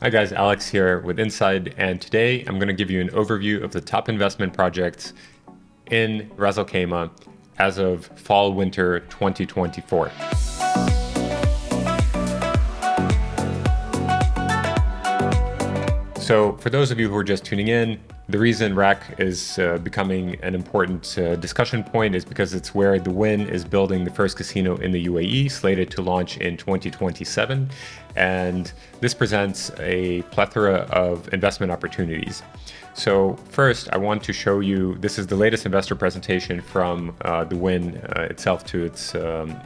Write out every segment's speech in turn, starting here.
Hi guys, Alex here with Inside, and today I'm going to give you an overview of the top investment projects in Ras Al Khaimah as of fall-winter 2024. So for those of you who are just tuning in, the reason RAK is becoming an important discussion point is because it's where the Wynn is building the first casino in the UAE, slated to launch in 2027. And this presents a plethora of investment opportunities. So first, I want to show you, this is the latest investor presentation from the Wynn itself to its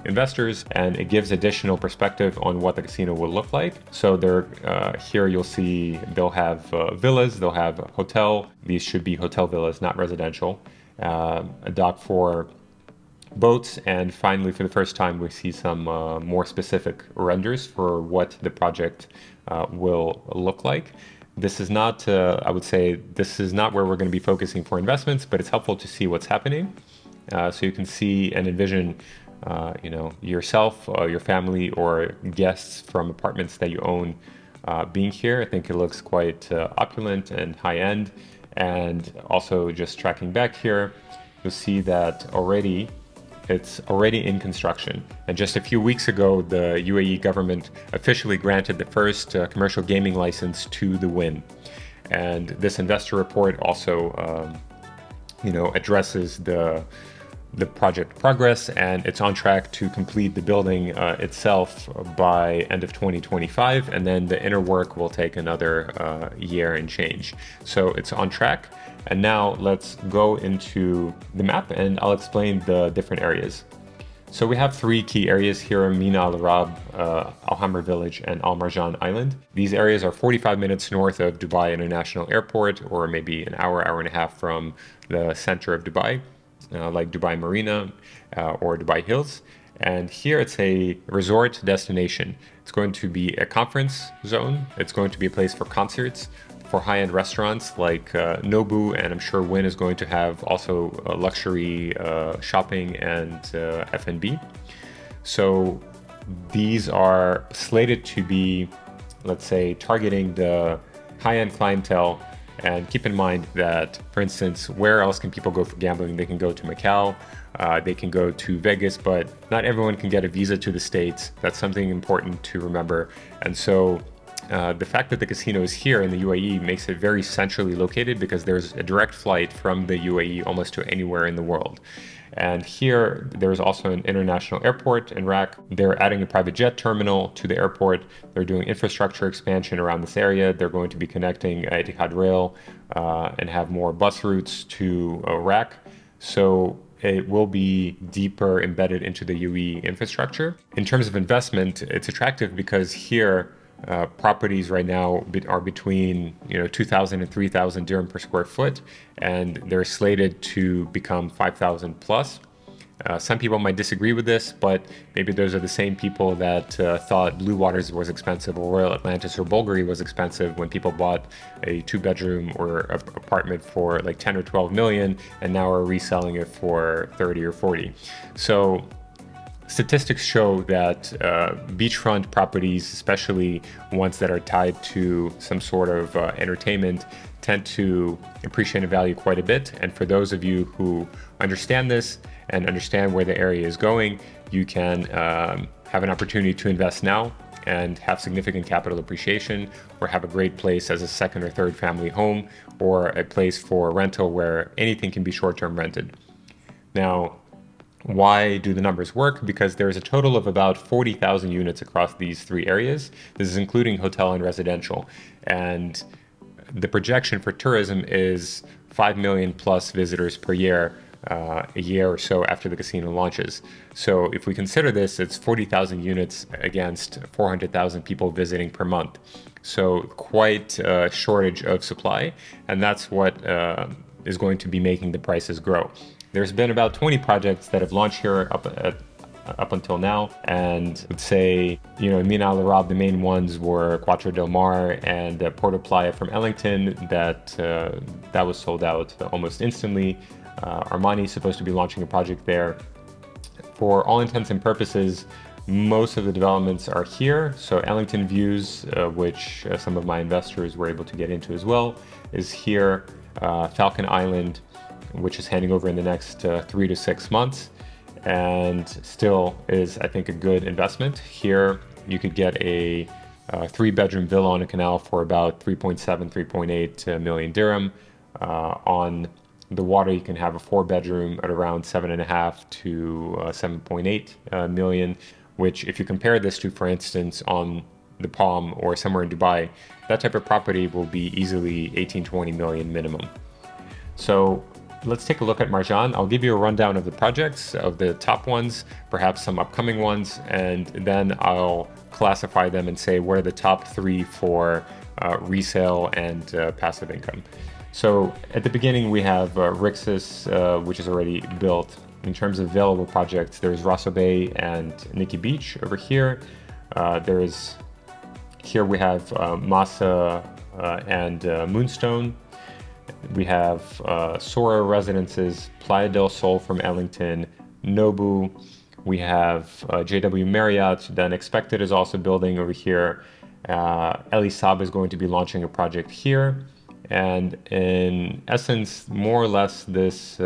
investors, and it gives additional perspective on what the casino will look like. So here you'll see they'll have villas, they'll have a hotel. These should be hotel villas, not residential. A dock for boats, and finally, for the first time, we see some more specific renders for what the project will look like. This is not, I would say, this is not where we're going to be focusing for investments, but it's helpful to see what's happening. So you can see and envision, yourself, your family, or guests from apartments that you own being here. I think it looks quite opulent and high-end. And also just tracking back here, you'll see that it's already in construction. And just a few weeks ago, the UAE government officially granted the first commercial gaming license to the Wynn. And this investor report also, addresses the project progress, and it's on track to complete the building itself by end of 2025, and then the inner work will take another year and change. So it's on track. And now let's go into the map and I'll explain the different areas. So we have three key areas here: Mina Al Arab, Al Hamra Village, and Al Marjan Island. These areas are 45 minutes north of Dubai International Airport, or maybe an hour and a half from the center of Dubai, like Dubai Marina or Dubai Hills. And here it's a resort destination. It's going to be a conference zone. It's going to be a place for concerts, for high-end restaurants like Nobu, and I'm sure Wynn is going to have also luxury shopping and F&B. So these are slated to be, let's say, targeting the high-end clientele. And keep in mind that, for instance, where else can people go for gambling? They can go to Macau, they can go to Vegas, but not everyone can get a visa to the States. That's something important to remember. And so the fact that the casino is here in the UAE makes it very centrally located, because there's a direct flight from the UAE almost to anywhere in the world. And here, there's also an international airport in RAK. They're adding a private jet terminal to the airport. They're doing infrastructure expansion around this area. They're going to be connecting Etihad Rail and have more bus routes to RAK. So it will be deeper embedded into the UAE infrastructure. In terms of investment, it's attractive because here, properties right now are between 2,000 and 3,000 dirham per square foot, and they're slated to become 5,000 plus. Some people might disagree with this, but maybe those are the same people that thought Blue Waters was expensive, or Royal Atlantis or Bulgari was expensive when people bought a two-bedroom or apartment for like 10 or 12 million, and now are reselling it for 30 or 40. So statistics show that beachfront properties, especially ones that are tied to some sort of entertainment, tend to appreciate in value quite a bit. And for those of you who understand this and understand where the area is going, you can have an opportunity to invest now and have significant capital appreciation, or have a great place as a second or third family home, or a place for rental where anything can be short-term rented. Now, why do the numbers work? Because there's a total of about 40,000 units across these three areas. This is including hotel and residential. And the projection for tourism is 5 million plus visitors per year, a year or so after the casino launches. So if we consider this, it's 40,000 units against 400,000 people visiting per month. So quite a shortage of supply. And that's what is going to be making the prices grow. There's been about 20 projects that have launched here up until now, and I would say, in Mina Al Arab, the main ones were Quatra del Mare and Porto Playa from Ellington. That was sold out almost instantly. Armani is supposed to be launching a project there. For all intents and purposes, Most of the developments are here. So Ellington Views, which some of my investors were able to get into as well, is here. Falcon Island, which is handing over in the next 3 to 6 months, and still is, I think, a good investment. Here you could get a 3-bedroom villa on a canal for about 3.7, 3.8 million dirham. On the water, you can have a 4-bedroom at around 7.5 to 7.8 million, which if you compare this to, for instance, on the Palm or somewhere in Dubai, that type of property will be easily 18, 20 million minimum. So let's take a look at Marjan. I'll give you a rundown of the projects, of the top ones, perhaps some upcoming ones, and then I'll classify them and say what are the top 3 for resale and passive income. So at the beginning, we have Rixos, which is already built. In terms of available projects, there's Ras Al Bay and Nikki Beach over here. Here we have Masa and Moonstone. We have Soar Residences, Playa del Sol from Ellington, Nobu. We have JW Marriott, then Expected is also building over here. Elisab is going to be launching a project here. And in essence, more or less, there's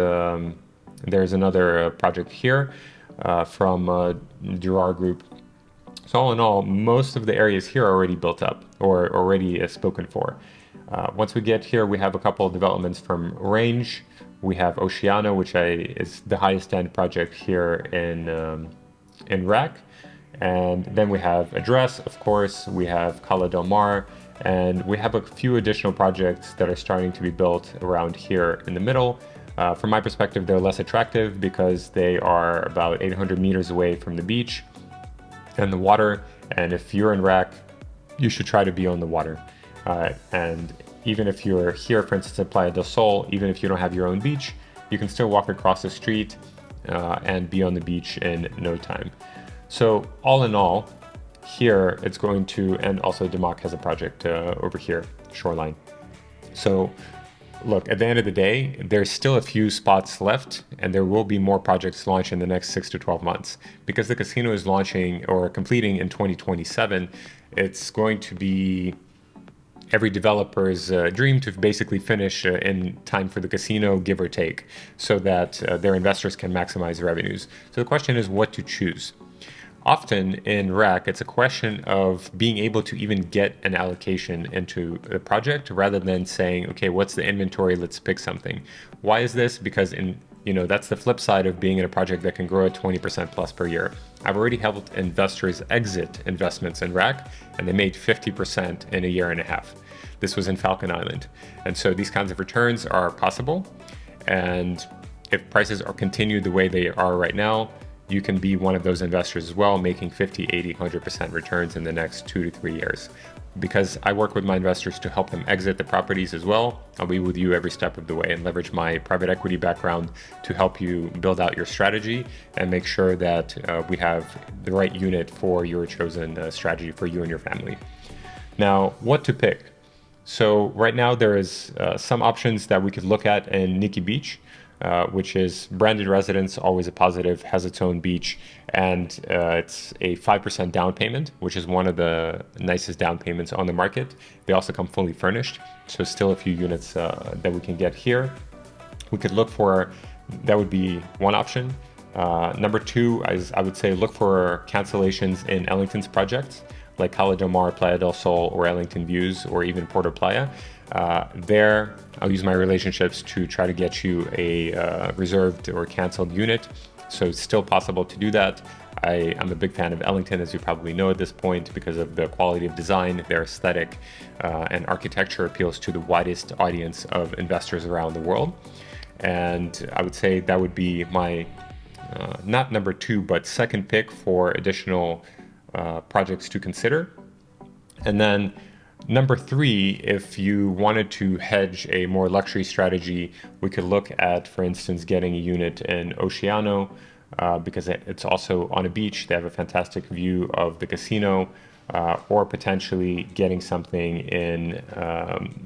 another project here from Durar Group. So all in all, most of the areas here are already built up or already spoken for. Once we get here, we have a couple of developments from Range. We have Oceano, which is the highest end project here in RAK. And then we have Address, of course. We have Cala del Mar. And we have a few additional projects that are starting to be built around here in the middle. From my perspective, they're less attractive because they are about 800 meters away from the beach and the water. And if you're in RAK, you should try to be on the water. And even if you're here, for instance, at Playa del Sol, even if you don't have your own beach, you can still walk across the street and be on the beach in no time. So all in all, here it's going to, and also Damac has a project over here, Shoreline. So look, at the end of the day, there's still a few spots left, and there will be more projects launched in the next 6 to 12 months. Because the casino is launching or completing in 2027, it's going to be every developer's dream to basically finish in time for the casino, give or take, so that their investors can maximize revenues. So the question is what to choose. Often in RAK, it's a question of being able to even get an allocation into the project rather than saying, okay, what's the inventory? Let's pick something. Why is this? Because that's the flip side of being in a project that can grow at 20% plus per year. I've already helped investors exit investments in RAK, and they made 50% in a year and a half. This was in Falcon Island. And so these kinds of returns are possible. And if prices are continued the way they are right now, you can be one of those investors as well, making 50, 80, 100% returns in the next 2 to 3 years. Because I work with my investors to help them exit the properties as well, I'll be with you every step of the way and leverage my private equity background to help you build out your strategy and make sure that we have the right unit for your chosen strategy for you and your family. Now, what to pick? So right now there is some options that we could look at in Nikki Beach, which is branded residence, always a positive, has its own beach, and it's a 5% down payment, which is one of the nicest down payments on the market. They also come fully furnished, so still a few units that we can get here. We could look for, that would be one option. Number 2, I would say look for cancellations in Ellington's projects, like Cala del Mar, Playa del Sol, or Ellington Views, or even Porto Playa. There, I'll use my relationships to try to get you a reserved or canceled unit. So it's still possible to do that. I'm a big fan of Ellington, as you probably know at this point, because of the quality of design, their aesthetic, and architecture appeals to the widest audience of investors around the world. And I would say that would be my, not number 2, but second pick for additional projects to consider. And then number 3, if you wanted to hedge a more luxury strategy, we could look at, for instance, getting a unit in Oceano because it's also on a beach. They have a fantastic view of the casino, or potentially getting something in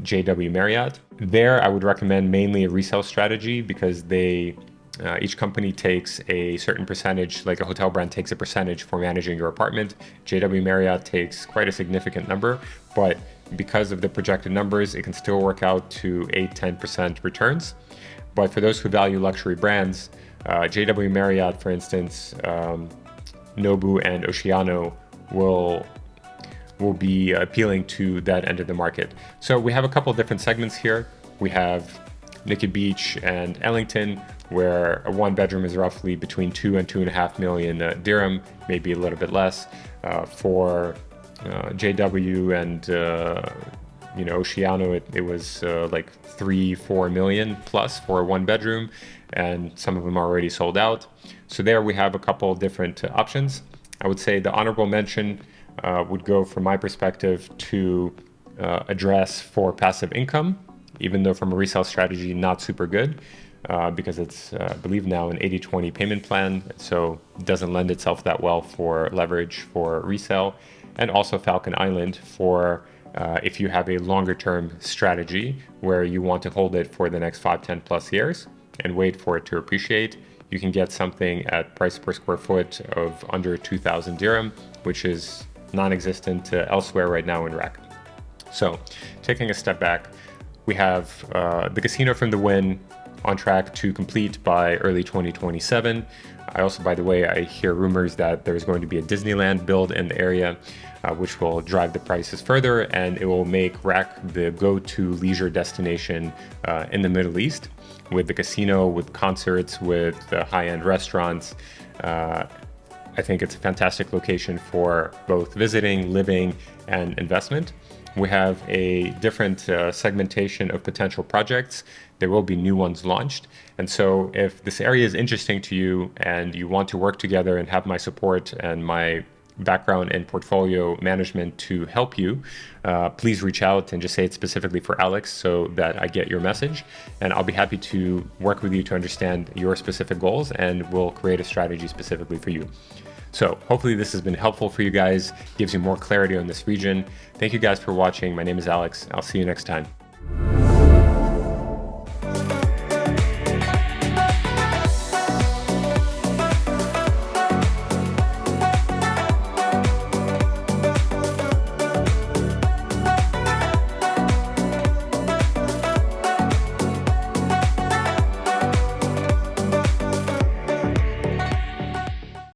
JW Marriott. There, I would recommend mainly a resale strategy because they Each company takes a certain percentage, like a hotel brand takes a percentage for managing your apartment. JW Marriott takes quite a significant number, but because of the projected numbers, it can still work out to 8-10% returns. But for those who value luxury brands, JW Marriott, for instance, Nobu and Oceano will be appealing to that end of the market. So we have a couple of different segments here. We have Nikki Beach and Ellington, where a one bedroom is roughly between 2 and 2.5 million dirham, maybe a little bit less. For JW and Oceano, it was like 3-4 million plus for a one bedroom, and some of them are already sold out. So there we have a couple of different options. I would say the honorable mention would go, from my perspective, to Address for passive income, even though from a resale strategy, not super good, because it's, I believe now, an 80-20 payment plan, so it doesn't lend itself that well for leverage for resale. And also Falcon Island for if you have a longer term strategy where you want to hold it for the next 5-10 plus years and wait for it to appreciate. You can get something at price per square foot of under 2,000 dirham, which is non-existent elsewhere right now in RAK. So taking a step back, we have the casino from the Wynn on track to complete by early 2027. I also, by the way, I hear rumors that there's going to be a Disneyland build in the area, which will drive the prices further, and it will make RAK the go-to leisure destination in the Middle East, with the casino, with concerts, with high-end restaurants. I think it's a fantastic location for both visiting, living, and investment. We have a different segmentation of potential projects. There will be new ones launched. And so if this area is interesting to you and you want to work together and have my support and my background in portfolio management to help you, please reach out and just say it specifically for Alex so that I get your message. And I'll be happy to work with you to understand your specific goals, and we'll create a strategy specifically for you. So hopefully this has been helpful for you guys, gives you more clarity on this region. Thank you guys for watching. My name is Alex. I'll see you next time.